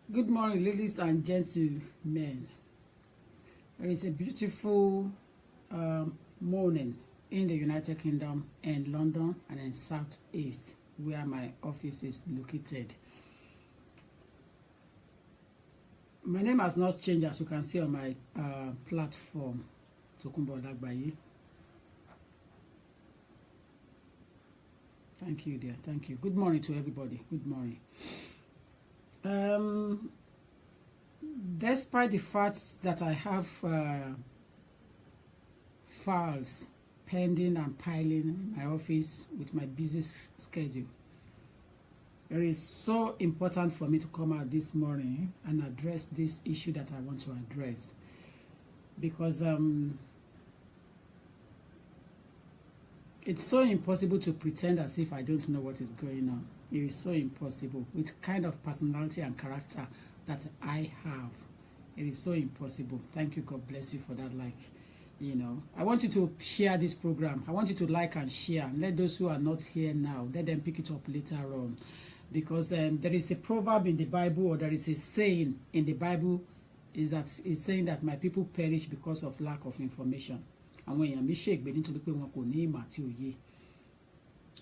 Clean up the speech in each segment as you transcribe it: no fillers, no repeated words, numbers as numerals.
Good morning, ladies and gentlemen. It is a beautiful morning in the United Kingdom and London and in Southeast, where my office is located. My name has not changed, as you can see on my platform, Tokunbo Olagbaye. Thank you, dear. Thank you. Good morning to everybody. Good morning. Despite the fact that I have files pending and piling in my office with my busy schedule, it is so important for me to come out this morning and address this issue that I want to address, because it's so impossible to pretend as if I don't know what is going on. It is so impossible with kind of personality and character that I have. It is so impossible. Thank you. God bless you for that. I want you to share this program. I want you to like and share. Let those who are not here now, let them pick it up later on. Because there is a proverb in the Bible, or there is a saying in the Bible, it's saying that my people perish because of lack of information. And when you shake,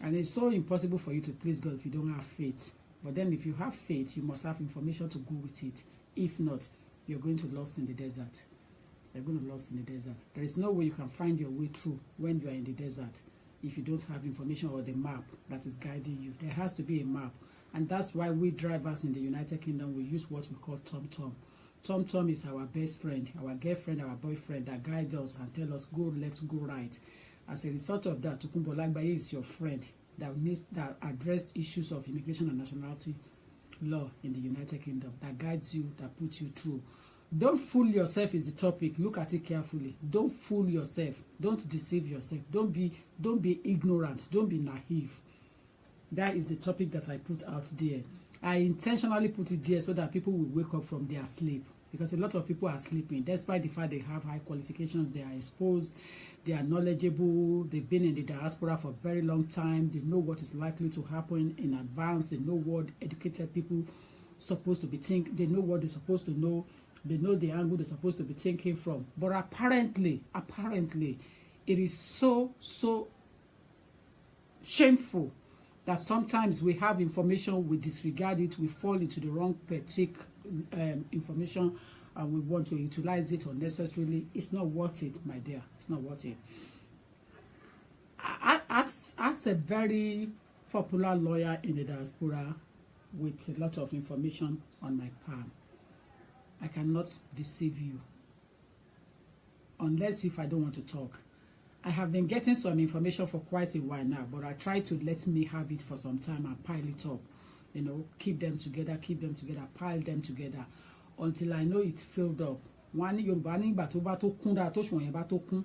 and it's so impossible for you to please God if you don't have faith. But then if you have faith, you must have information to go with it. If not, you're going to lost in the desert. You're going to lost in the desert. There is no way you can find your way through when you are in the desert if you don't have information or the map that is guiding you. There has to be a map. And that's why we drivers in the United Kingdom, we use what we call TomTom. TomTom is our best friend, our girlfriend, our boyfriend that guides us and tell us go left, go right. As a result of that, Tokunbo Olagbaye is your friend that address issues of immigration and nationality law in the United Kingdom, that guides you, that puts you through. Don't fool yourself is the topic. Look at it carefully. Don't fool yourself. Don't deceive yourself. Don't be ignorant. Don't be naive. That is the topic that I put out there. I intentionally put it there so that people will wake up from their sleep, because a lot of people are sleeping despite the fact they have high qualifications, they are exposed, they are knowledgeable, they've been in the diaspora for a very long time, they know what is likely to happen in advance, they know what educated people supposed to be thinking, they know what they're supposed to know, they know the angle they're supposed to be thinking from. But apparently, it is so shameful that sometimes we have information, we disregard it, we fall into the wrong information, and we want to utilize it unnecessarily. It's not worth it, my dear. It's not worth it. As a very popular lawyer in the diaspora with a lot of information on my palm, I cannot deceive you unless if I don't want to talk. I have been getting some information for quite a while now, but I try to let me have it for some time and pile it up. Keep them together, pile them together until I know it's filled up. One Yorùbá nígbà tó bá tó kún dára tó ṣùwọ̀n yẹn bá tó kún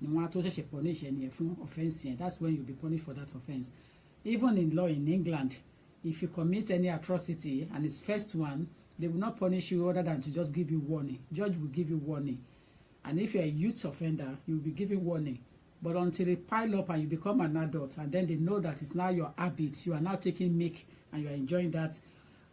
ni wọ́n á tó ṣẹ̀ṣẹ̀ punish ẹni yẹn fún offence yẹn. That's when you'll be punished for that offence. Even in law in England, if you commit any atrocity and it's first one, they will not punish you other than to just give you warning. Judge will give you warning. And if you're a youth offender, you'll be given warning. But until they pile up and you become an adult, and then they know that it's now your habit, you are now taking make and you are enjoying that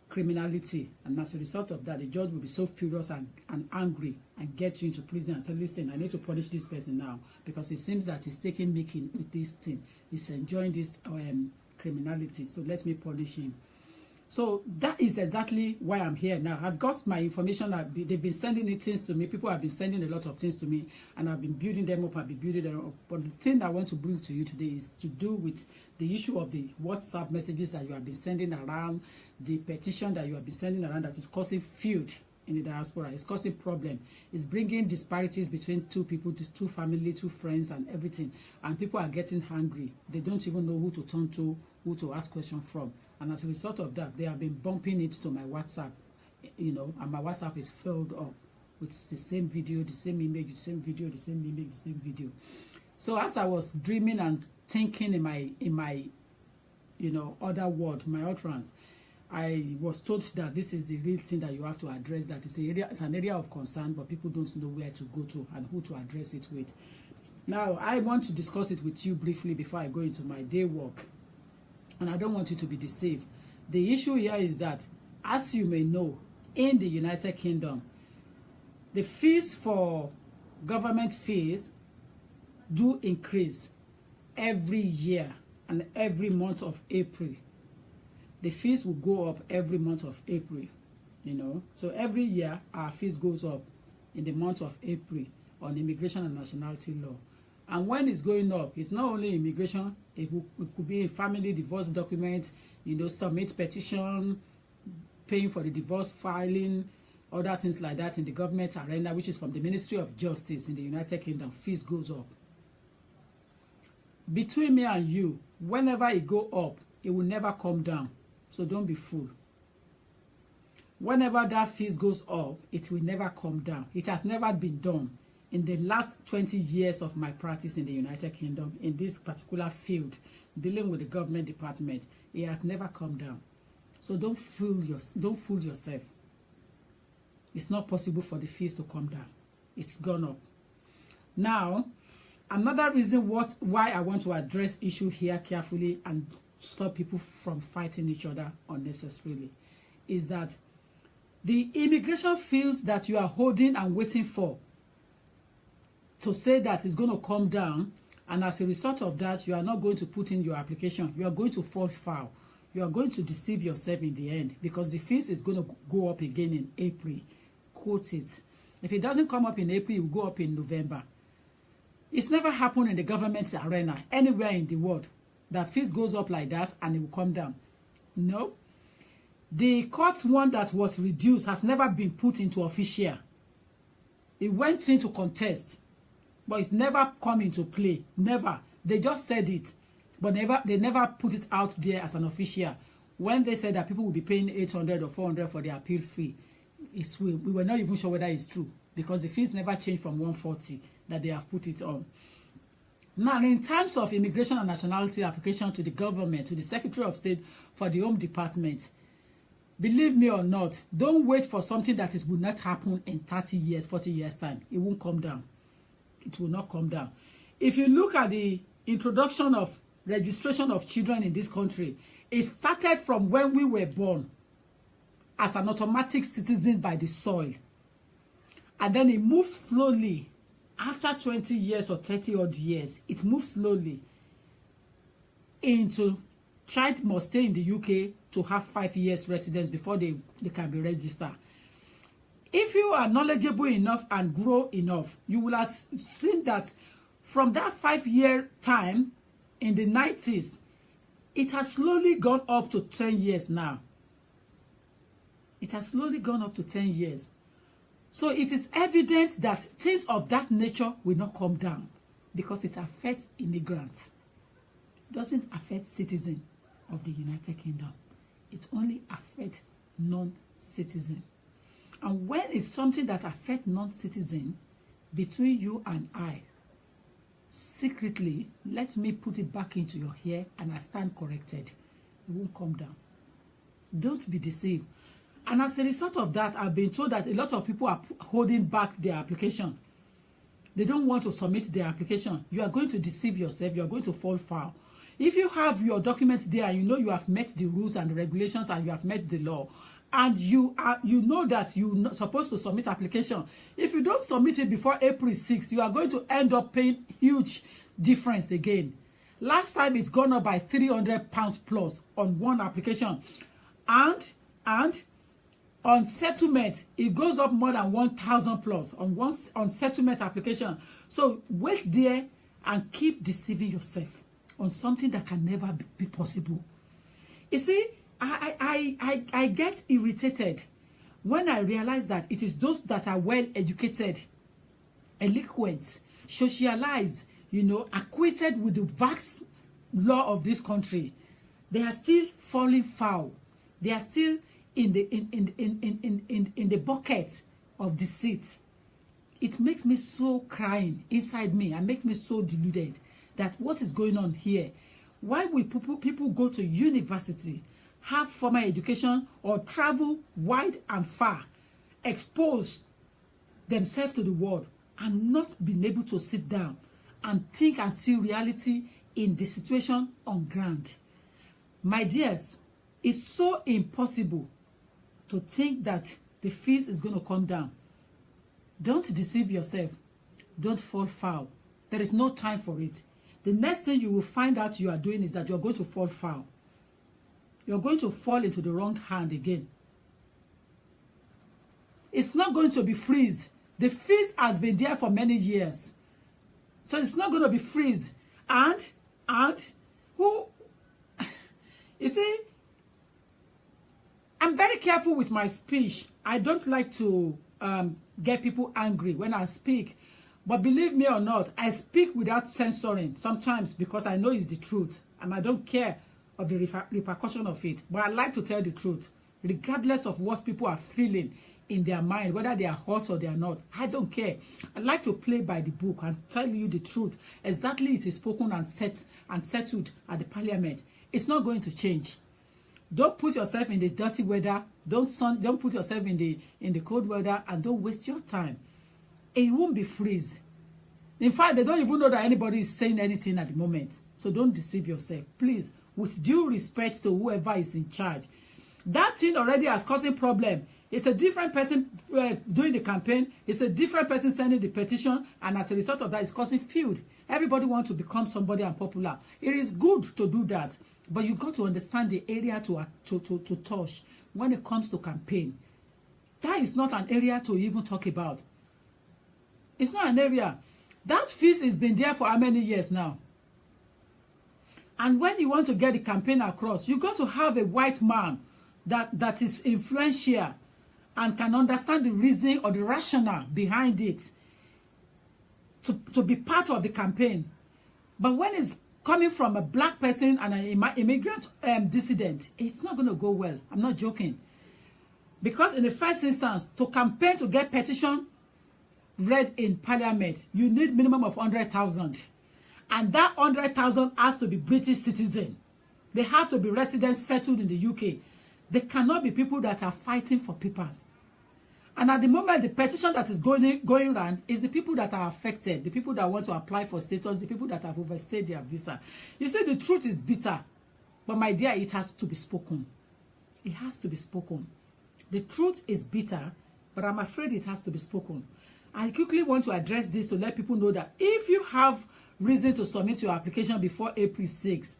criminality, and as a result of that, the judge will be so furious and angry and get you into prison and say, listen, I need to punish this person now, because it seems that he's taking making with this thing, he's enjoying this criminality, so let me punish him. So that is exactly why I'm here now. I've got my information. They've been sending things to me. People have been sending a lot of things to me, and I've been building them up. But the thing I want to bring to you today is to do with the issue of the WhatsApp messages that you have been sending around, the petition that you have been sending around that is causing feud in the diaspora. It's causing problem. It's bringing disparities between two people, two family, two friends, and everything. And people are getting hungry. They don't even know who to turn to, who to ask questions from. And as a result of that, they have been bumping it to my WhatsApp, and my WhatsApp is filled up with the same video, the same image, the same video, the same image, the same video. So as I was dreaming and thinking in my other world, my utterance, I was told that this is the real thing that you have to address, that it's an area of concern, but people don't know where to go to and who to address it with. Now, I want to discuss it with you briefly before I go into my day work. And I don't want you to be deceived. The issue here is that, as you may know, in the United Kingdom, the fees for government fees do increase every year and every month of April. The fees will go up every month of April, you know. So every year our fees goes up in the month of April on immigration and nationality law. And when it's going up, it's not only immigration, it could be a family divorce document, you know, submit petition, paying for the divorce filing, other things like that in the government arena, which is from the Ministry of Justice in the United Kingdom. Fees goes up. Between me and you, whenever it go up, it will never come down. So don't be fooled. Whenever that fees goes up, it will never come down. It has never been done. In the last 20 years of my practice in the United Kingdom, in this particular field, dealing with the government department, it has never come down. So don't fool yourself. It's not possible for the fees to come down. It's gone up. Now, another reason why I want to address issue here carefully and stop people from fighting each other unnecessarily is that the immigration fees that you are holding and waiting for to say that it's going to come down, and as a result of that, you are not going to put in your application. You are going to fall foul. You are going to deceive yourself in the end, because the fees is going to go up again in April. Quote it. If it doesn't come up in April, it will go up in November. It's never happened in the government arena anywhere in the world that fees goes up like that and it will come down. No. The court one that was reduced has never been put into official. It went into contest, but it's never come into play. Never. They just said it, but they never put it out there as an official. When they said that people will be paying 800 or 400 for the appeal fee, we were not even sure whether it's true, because the fees never changed from 140 that they have put it on. Now, in terms of immigration and nationality application to the government, to the Secretary of State for the Home Department, believe me or not, don't wait for something that will not happen in 30 years, 40 years time. It won't come down. It will not come down. If you look at the introduction of registration of children in this country, it started from when we were born as an automatic citizen by the soil. And then it moves slowly. After 20 years or 30 odd years, it moves slowly into child must stay in the UK to have 5 years residence before they can be registered. If you are knowledgeable enough and grow enough, you will have seen that from that 5-year time in the 90s, it has slowly gone up to 10 years now. It has slowly gone up to 10 years. So it is evident that things of that nature will not come down, because it affects immigrants. It doesn't affect citizens of the United Kingdom. It only affects non-citizens. And when it's something that affects non-citizens, between you and I, secretly, let me put it back into your hair and I stand corrected. It won't come down. Don't be deceived. And as a result of that, I've been told that a lot of people are holding back their application. They don't want to submit their application. You are going to deceive yourself. You are going to fall foul. If you have your documents there and you know you have met the rules and the regulations and you have met the law, and you know that you're supposed to submit application, if you don't submit it before April 6th, you are going to end up paying huge difference again. Last time it's gone up by £300 plus on one application, and on settlement it goes up more than 1,000 plus on settlement application. So wait there and keep deceiving yourself on something that can never be possible. You see, I get irritated when I realize that it is those that are well educated, eloquent, socialized, acquainted with the vast law of this country. They are still falling foul. They are still in the bucket of deceit. It makes me so crying inside me and makes me so deluded that what is going on here? Why will people go to university, have formal education, or travel wide and far, expose themselves to the world, and not being able to sit down and think and see reality in the situation on ground? My dears, it's so impossible to think that the fees is going to come down. Don't deceive yourself. Don't fall foul. There is no time for it. The next thing you will find out you are doing is that you are going to fall foul. You're going to fall into the wrong hand again. It's not going to be freeze. The fees has been there for many years. So it's not going to be freeze. And who, you see, I'm very careful with my speech. I don't like to get people angry when I speak. But believe me or not, I speak without censoring sometimes because I know it's the truth. And I don't care of the repercussion of it. But I like to tell the truth, regardless of what people are feeling in their mind, whether they are hurt or they are not. I don't care. I like to play by the book and tell you the truth. Exactly it is spoken and set and settled at the parliament. It's not going to change. Don't put yourself in the dirty weather. Don't put yourself in the cold weather, and don't waste your time. It won't be freeze. In fact, they don't even know that anybody is saying anything at the moment. So don't deceive yourself. Please, with due respect to whoever is in charge. That thing already has causing problem. It's a different person doing the campaign. It's a different person sending the petition. And as a result of that, it's causing feud. Everybody wants to become somebody and popular. It is good to do that. But you got to understand the area to touch when it comes to campaign. That is not an area to even talk about. It's not an area. That fees has been there for how many years now? And when you want to get the campaign across, you got to have a white man that is influential and can understand the reason or the rationale behind it to be part of the campaign. But when it's coming from a black person and an immigrant dissident, it's not going to go well. I'm not joking. Because in the first instance, to campaign to get petition read in parliament, you need minimum of 100,000. And that 100,000 has to be British citizen. They have to be residents settled in the UK. They cannot be people that are fighting for papers. And at the moment, the petition that is going around is the people that are affected, the people that want to apply for status, the people that have overstayed their visa. You see, the truth is bitter. But my dear, it has to be spoken. It has to be spoken. The truth is bitter, but I'm afraid it has to be spoken. I quickly want to address this to let people know that if you have reason to submit your application before April 6th,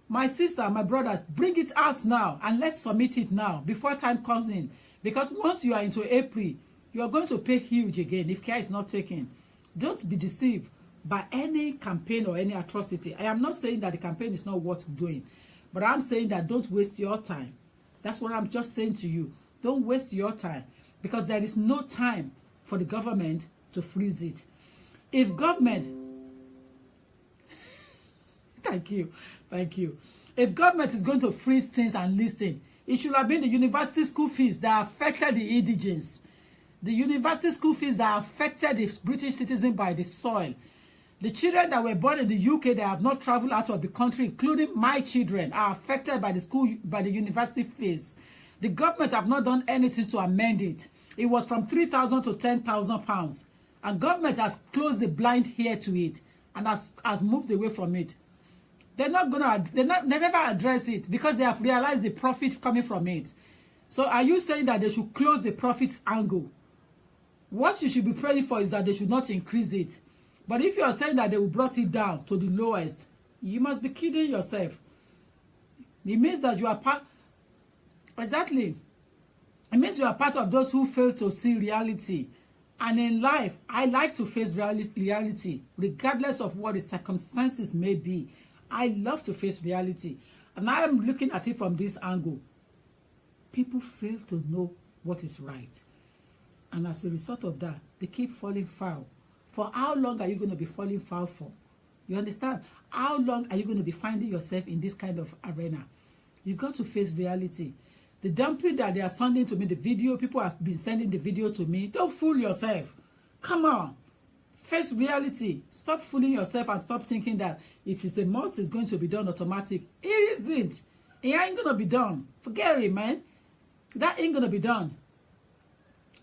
my sister, my brothers, bring it out now and let's submit it now before time comes in. Because once you are into April, you are going to pay huge again if care is not taken. Don't be deceived by any campaign or any atrocity. I am not saying that the campaign is not worth doing, but I'm saying that don't waste your time. That's what I'm just saying to you. Don't waste your time, because there is no time for the government to freeze it. If government thank you. If government is going to freeze things and listen, it should have been the university school fees that affected the indigents. The university school fees that affected the British citizen by the soil. The children that were born in the UK that have not traveled out of the country, including my children, are affected by the university fees. The government have not done anything to amend it. It was from 3,000 to 10,000 pounds. And government has closed the blind ear to it and has moved away from it. They never address it because they have realized the profit coming from it. So are you saying that they should close the profit angle? What you should be praying for is that they should not increase it. But if you are saying that they will brought it down to the lowest, you must be kidding yourself. It means that you are part. Exactly. It means you are part of those who fail to see reality. And in life, I like to face reality, regardless of what the circumstances may be. I love to face reality. And I am looking at it from this angle. People fail to know what is right. And as a result of that, they keep falling foul. For how long are you going to be falling foul for? You understand? How long are you going to be finding yourself in this kind of arena? You got to face reality. The dumping that they are sending to me, the video, people have been sending the video to me. Don't fool yourself. Come on. Face reality. Stop fooling yourself and stop thinking that it is the most is going to be done automatic. It isn't. It ain't going to be done. Forget it, man. That ain't going to be done.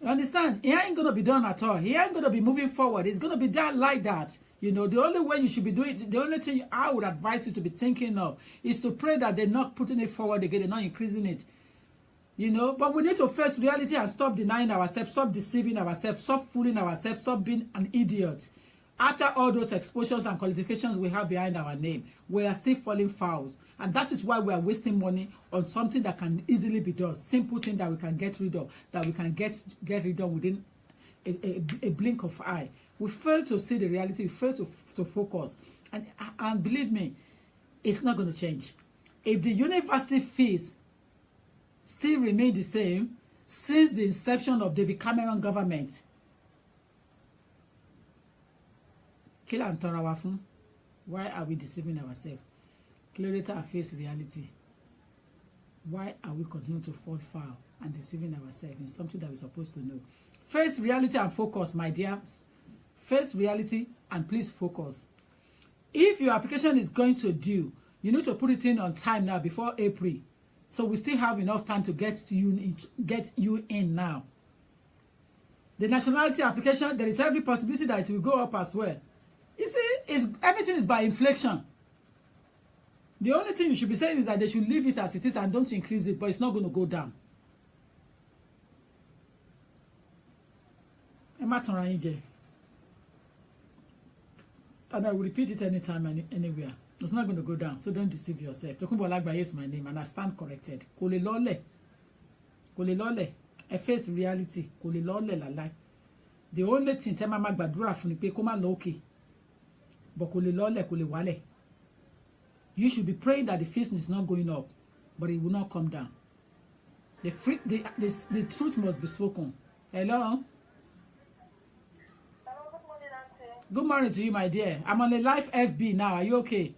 You understand? It ain't going to be done at all. It ain't going to be moving forward. It's going to be done like that. You know, the only way you should be doing it, the only thing I would advise you to be thinking of is to pray that they're not putting it forward again, they're not increasing it. You know, but we need to face reality and stop denying ourselves, stop deceiving ourselves, stop fooling ourselves, stop being an idiot. After all those exposures and qualifications we have behind our name, we are still falling fouls. And that is why we are wasting money on something that can easily be done. Simple thing that we can get rid of, that we can get rid of within a blink of eye. We fail to see the reality, we fail to focus. And believe me, it's not going to change. If the university fees still remain the same since the inception of David Cameron government, why are we deceiving ourselves? Let us face reality. Why are we continuing to fall foul and deceiving ourselves in something that we're supposed to know? Face reality and focus, my dears. Face reality and please focus. If your application is going to due, you need to put it in on time now before April. So we still have enough time to get you in now. The nationality application, there is every possibility that it will go up as well. You see, everything is by inflation. The only thing you should be saying is that they should leave it as it is and don't increase it, but it's not going to go down. And I will repeat it anytime and anywhere. It's not going to go down, so don't deceive yourself. Tokunbo Alagbaye is my name and I stand corrected. Kò lè lọ́lẹ̀. I face reality. Kò lè lọ́lẹ̀ lálá. The only thing tẹ́ máa máa gbàdúrà fún ni pé kó má lọ òkè. But kò lè lọ́lẹ̀, kò lè wálẹ̀. You should be praying that the fees is not going up, but it will not come down. The truth must be spoken. Hello? Good morning to you, my dear. I'm on a live FB now. Are you okay?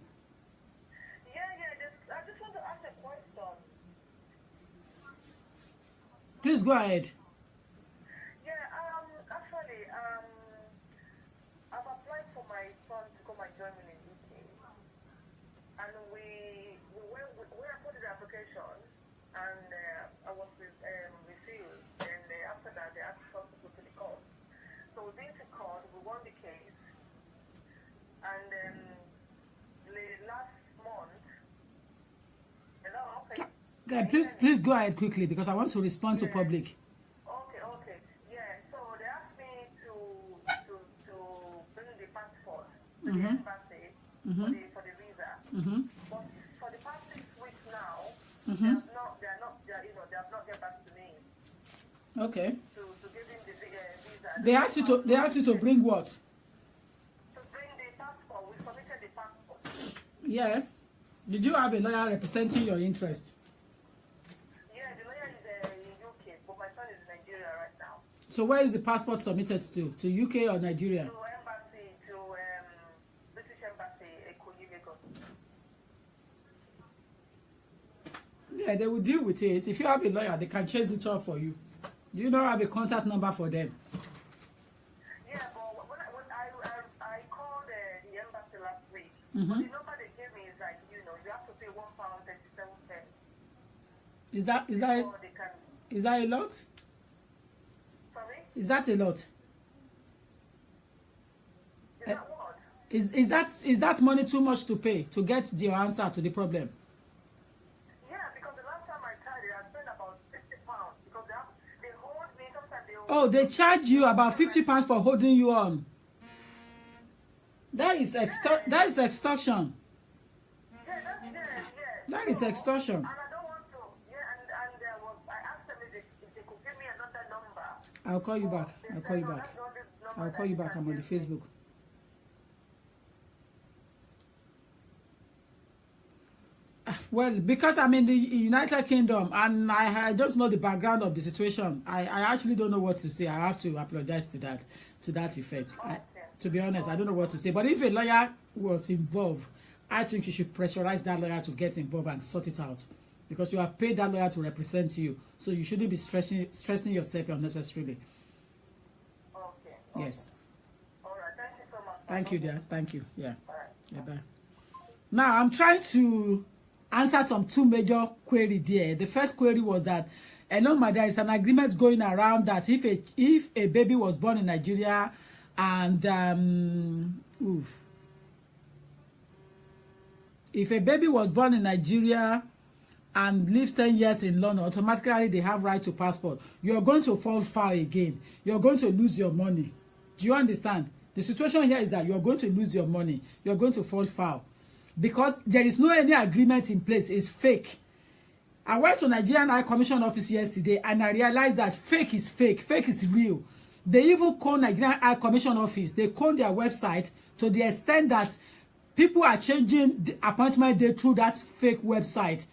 Yeah. I just want to ask a question. Please go ahead. Yeah, actually, I've applied for my son to come and join me in UK. And we put in the application, and I was refused. And after that, they asked us to go to the court. So we went to court, we won the case. And then last month, Please go ahead quickly because I want to respond to public. Okay. Yeah. So they asked me to bring the passport to the embassy for the visa. But for the past 6 weeks now, they have not get back to me. Okay. To give him the visa. They asked you to bring what? Yeah. Did you have a lawyer representing your interest? Yeah, the lawyer is in UK, but my son is in Nigeria right now. So where is the passport submitted to? To UK or Nigeria? To embassy, British Embassy, Ikoyi, Lagos. Yeah, they will deal with it. If you have a lawyer, they can chase it up for you. Do you not have a contact number for them? Yeah, but when I called the embassy last week, Mm-hmm. but the number they gave me is like, you have to pay £1.37. Is that a lot? Sorry? Is that a lot? Is that what? Is that money too much to pay to get your answer to the problem? Yeah, because the last time I tried it, I spent about £50 because they hold me. Sometimes they hold Oh, they charge you about £50 for holding you on. That is extortion. Yeah, That is extortion. And I don't want to. Yeah, and I asked them if they could give me another number. I'll call you back. They said, "No, that's not this number I'll call that you back. can I'm on the give me." Facebook. Well, because I'm in the United Kingdom and I don't know the background of the situation, I actually don't know what to say. I have to apologize to that effect. To be honest, I don't know what to say. But if a lawyer was involved, I think you should pressurize that lawyer to get involved and sort it out. Because you have paid that lawyer to represent you. So you shouldn't be stressing yourself unnecessarily. Okay. Yes. All right. Thank you so much. Thank you, dear. Thank you. Yeah. All right. Yeah, bye. Now, I'm trying to answer some two major queries there. The first query was that, hello, there is an agreement going around that if a baby was born in Nigeria and if a baby was born in Nigeria and lives 10 years in London, automatically they have right to passport. You're going to fall foul again. You're going to lose your money. Do you understand? The situation here is that you're going to lose your money. You're going to fall foul. Because there is no any agreement in place. It's fake. I went to Nigerian High Commission office yesterday and I realized that fake is fake. Fake is real. They even call Nigerian High Commission office. They call their website to the extent that people are changing the appointment date through that fake website.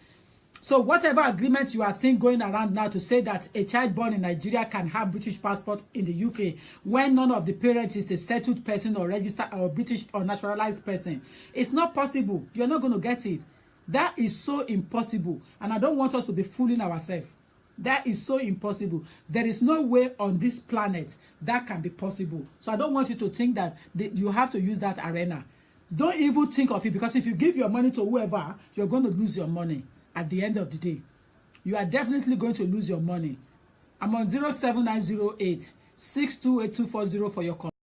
So whatever agreement you are seeing going around now to say that a child born in Nigeria can have British passport in the UK when none of the parents is a settled person or registered or British or naturalized person, it's not possible. You're not going to get it. That is so impossible. And I don't want us to be fooling ourselves. That is so impossible. There is no way on this planet that can be possible. So I don't want you to think that you have to use that arena. Don't even think of it, because if you give your money to whoever, you're going to lose your money at the end of the day. You are definitely going to lose your money. I'm on 07908 628 240 for your call.